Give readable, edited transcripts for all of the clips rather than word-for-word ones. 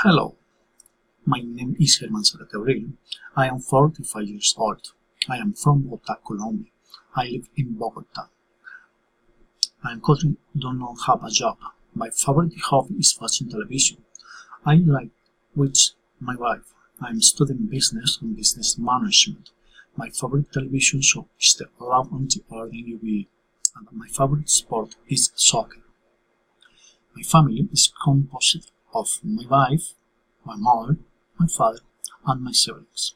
Hello, my name is Germán Abril. I am 45 years old. I am from Bogotá, Colombia. I live in Bogotá. I currently do not have a job. My favorite hobby is watching television. I like with my wife. I am studying business and business management. My favorite television show is the Love on the Order UV, and my favorite sport is soccer. My family is composed of my wife, my mother, my father, and my siblings.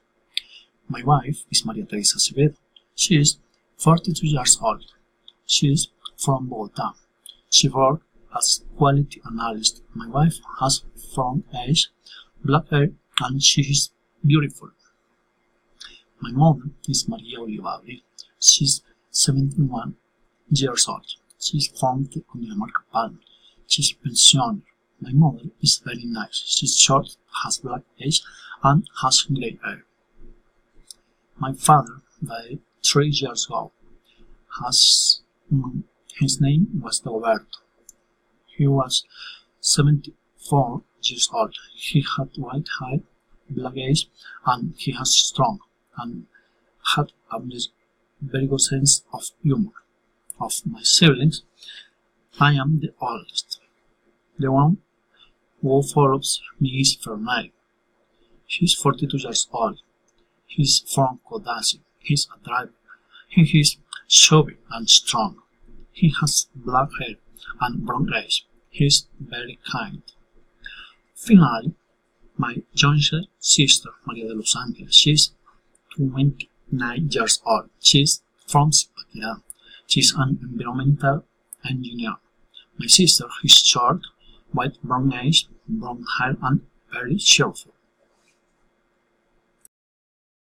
My wife is Maria Teresa Acevedo. She is 42 years old. She is from Bogotá. She works as quality analyst. My wife has front age, black hair, and she is beautiful. My mother is Maria Oliva Abril. She is 71 years old. She is from Cundinamarca, Palma. She is pensioner. My mother is very nice. She's short, has black eyes, and has grey hair. My father died 3 years ago. His name was Roberto. He was 74 years old. He had white hair, black eyes, and he was strong and had a very good sense of humor. Of my siblings, I am the oldest. The one who follows me is Fernando. He is 42 years old. He is from Codazzi. He is a driver. He is chubby and strong. He has black hair and brown eyes. He is very kind. Finally, my younger sister, Maria de los Angeles, she is 29 years old. She is from Zipaquirá. She is an environmental engineer. My sister is short, white brown eyes, brown hair, and very cheerful.